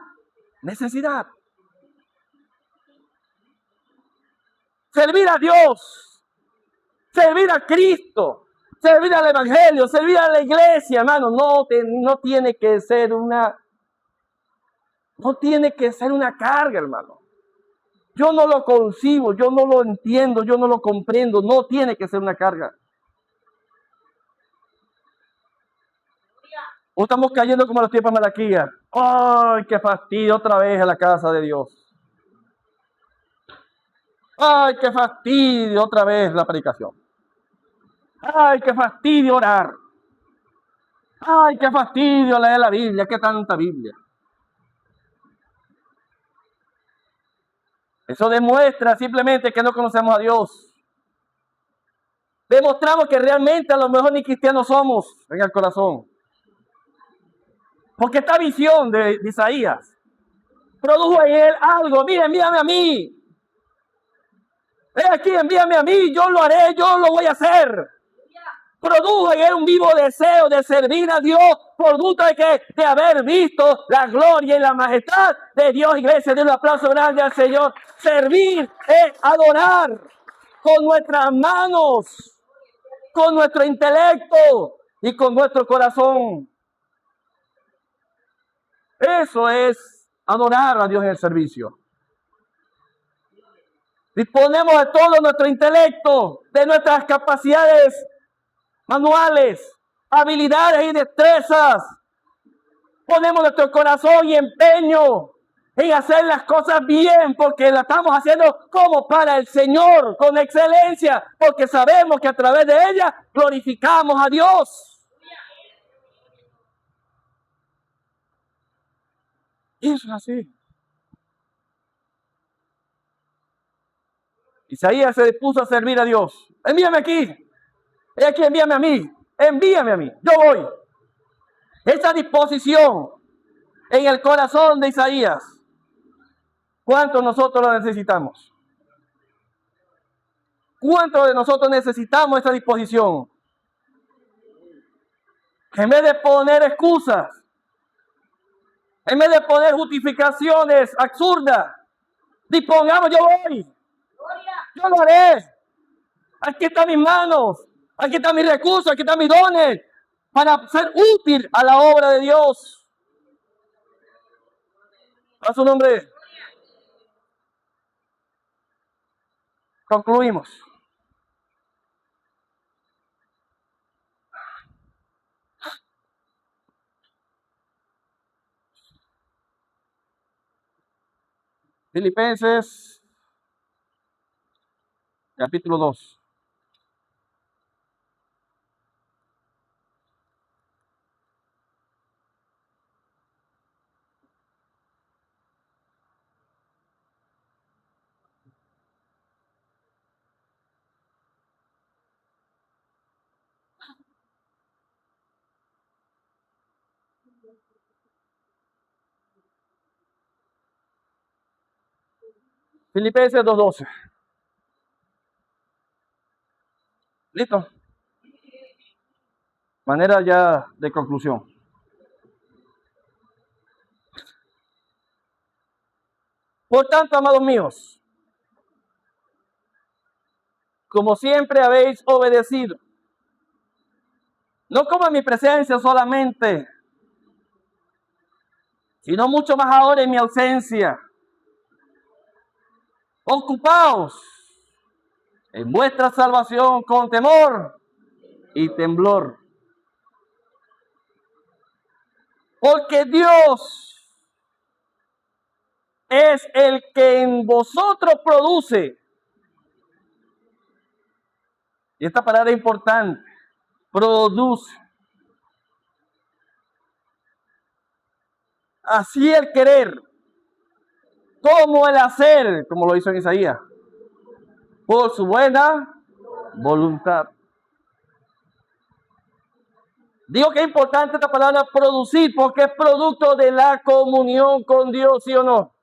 necesidad. Servir a Dios, servir a Cristo, servir al evangelio, servir a la iglesia, hermano, no tiene que ser una carga, hermano. Yo no lo concibo, yo no lo entiendo, yo no lo comprendo, no tiene que ser una carga. O estamos cayendo como los tiempos de Malaquía. ¡Ay, qué fastidio otra vez a la casa de Dios! ¡Ay, qué fastidio otra vez la predicación! ¡Ay, qué fastidio orar! ¡Ay, qué fastidio leer la Biblia! ¡Qué tanta Biblia! Eso demuestra simplemente que no conocemos a Dios. Demostramos que realmente a lo mejor ni cristianos somos en el corazón. Porque esta visión de Isaías produjo en él algo. Mira, envíame a mí. Aquí, envíame a mí, yo lo haré, yo lo voy a hacer. Produjo en él un vivo deseo de servir a Dios, producto de haber visto la gloria y la majestad de Dios. Iglesia, de un aplauso grande al Señor. Servir es adorar con nuestras manos, con nuestro intelecto y con nuestro corazón. Eso es adorar a Dios en el servicio. Disponemos de todo nuestro intelecto, de nuestras capacidades manuales, habilidades y destrezas. Ponemos nuestro corazón y empeño en hacer las cosas bien, porque las estamos haciendo como para el Señor, con excelencia, porque sabemos que a través de ella glorificamos a Dios. Eso es así. Isaías se dispuso a servir a Dios. Envíame aquí. Aquí, envíame a mí. Envíame a mí. Yo voy. Esa disposición en el corazón de Isaías, ¿cuántos nosotros lo necesitamos? ¿Cuántos de nosotros necesitamos esa disposición? En vez de poner excusas, en vez de poner justificaciones absurdas, dispongamos, yo voy. Yo lo haré. Aquí están mis manos. Aquí están mis recursos. Aquí están mis dones. Para ser útil a la obra de Dios. A su nombre. Concluimos. Filipenses, capítulo 2. Filipenses 2:12. ¿Listo? Manera ya de conclusión. Por tanto, amados míos, como siempre habéis obedecido, no como en mi presencia solamente, sino mucho más ahora en mi ausencia. Ocupaos en vuestra salvación con temor y temblor. Porque Dios es el que en vosotros produce. Y esta palabra es importante. Produce. Así el querer, como el hacer, como lo hizo en Isaías, por su buena voluntad. Digo que es importante esta palabra producir porque es producto de la comunión con Dios, ¿sí o no?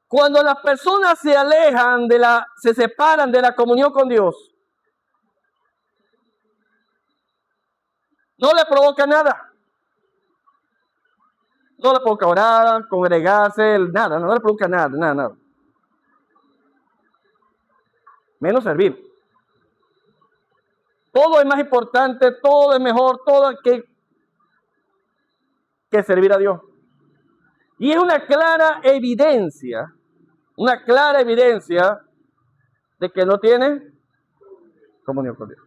Cuando las personas se alejan se separan de la comunión con Dios, no le provoca nada. No le provoca orar, congregarse, nada, no le provoca nada. Menos servir. Todo es más importante, todo es mejor, todo que servir a Dios. Y es una clara evidencia de que no tiene comunión con Dios.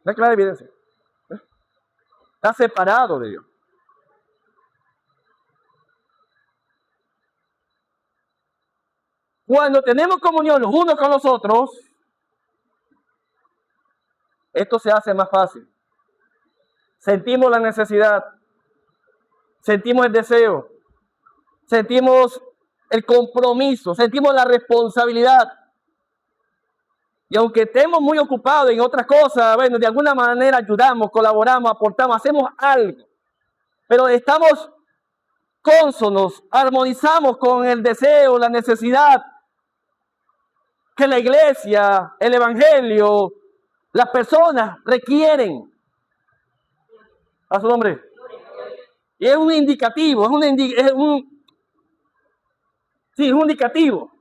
Una clara evidencia. Está separado de Dios. Cuando tenemos comunión los unos con los otros, esto se hace más fácil. Sentimos la necesidad, sentimos el deseo, sentimos el compromiso, sentimos la responsabilidad. Y aunque estemos muy ocupados en otras cosas, bueno, de alguna manera ayudamos, colaboramos, aportamos, hacemos algo. Pero estamos cónsonos, armonizamos con el deseo, la necesidad que la iglesia, el evangelio, las personas requieren. A su nombre. Y es un indicativo, es un indicativo.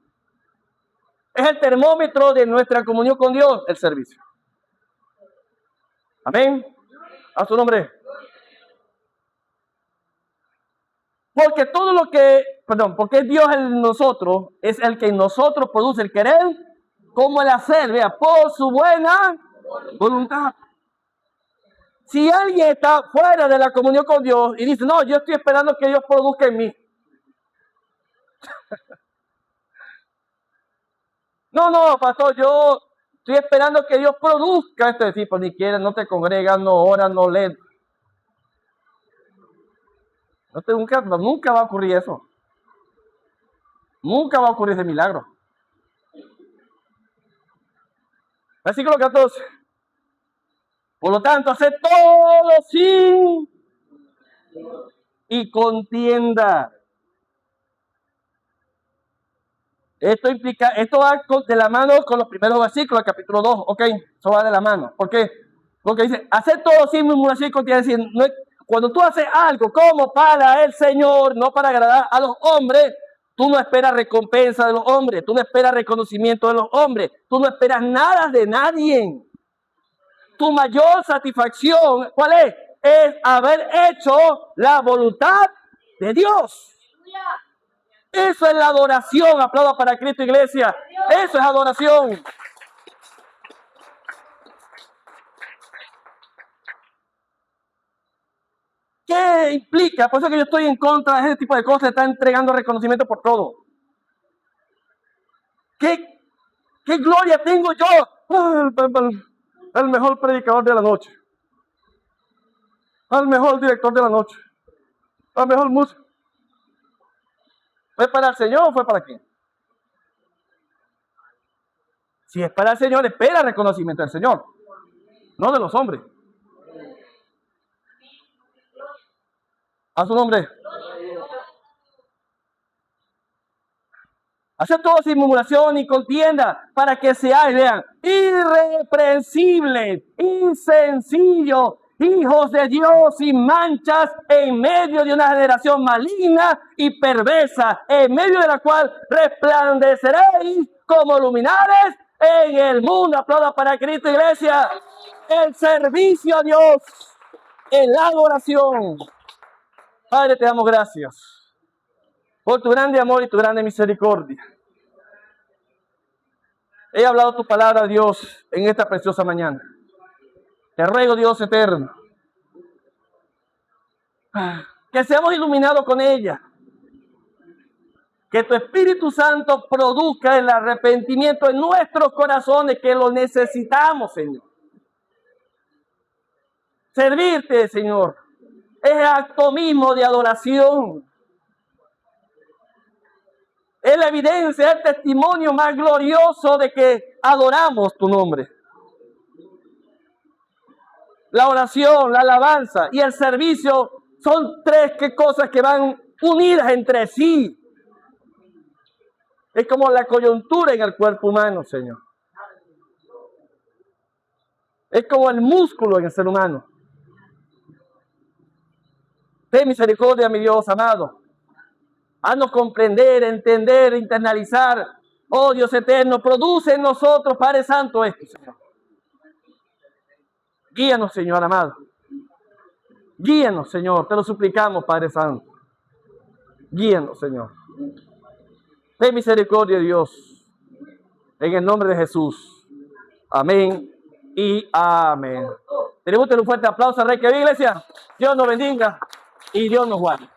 Es el termómetro de nuestra comunión con Dios, el servicio. Amén. A su nombre. Porque todo lo que, porque Dios en nosotros es el que en nosotros produce el querer como el hacer, vea, por su buena voluntad. Si alguien está fuera de la comunión con Dios y dice, no, yo estoy esperando que Dios produzca en mí. No, pastor, yo estoy esperando que Dios produzca este tipo, ni quieres, no te congregas, no oras, no lees. Nunca va a ocurrir eso. Nunca va a ocurrir ese milagro. Versículo 14. Por lo tanto, haced todo sin y contienda. Esto va de la mano con los primeros versículos del capítulo 2, ok, eso va de la mano. ¿Por qué? Porque dice, hacer todo sin murmuración y contienda. Es decir, cuando tú haces algo como para el Señor, no para agradar a los hombres, tú no esperas recompensa de los hombres, tú no esperas reconocimiento de los hombres, tú no esperas nada de nadie. Tu mayor satisfacción, ¿cuál es? Es haber hecho la voluntad de Dios. Eso es la adoración. Aplauda para Cristo, iglesia. Eso es adoración. ¿Qué implica? Por eso que yo estoy en contra de ese tipo de cosas. Está entregando reconocimiento por todo. ¿Qué gloria tengo yo? El mejor predicador de la noche. Al mejor director de la noche. Al mejor músico. ¿Fue para el Señor o fue para quién? Si es para el Señor, espera reconocimiento del Señor, no de los hombres. A su nombre. Hacer todo sin murmuración y contienda, para que seáis, vean, irreprensibles y sencillos, hijos de Dios sin manchas, en medio de una generación maligna y perversa, en medio de la cual resplandeceréis como luminares en el mundo. Aplauda para Cristo, iglesia. El servicio a Dios, en la adoración. Padre, te damos gracias por tu grande amor y tu grande misericordia. He hablado tu palabra, Dios, en esta preciosa mañana. Te ruego, Dios eterno, que seamos iluminados con ella. Que tu Espíritu Santo produzca el arrepentimiento en nuestros corazones, que lo necesitamos, Señor. Servirte, Señor, es acto mismo de adoración. Es la evidencia, el testimonio más glorioso de que adoramos tu nombre. la oración, la alabanza y el servicio son tres cosas que van unidas entre sí. Es como la coyuntura en el cuerpo humano, Señor. Es como el músculo en el ser humano. Ten misericordia, mi Dios amado. Haznos comprender, entender, internalizar. Oh Dios eterno, produce en nosotros, Padre Santo, esto, Señor. Guíanos, Señor amado. Guíanos, Señor. Te lo suplicamos, Padre Santo. Guíanos, Señor. Ten misericordia, Dios. En el nombre de Jesús. Amén y amén. Tenemos un fuerte aplauso al Rey que vive, iglesia. Dios nos bendiga y Dios nos guarde.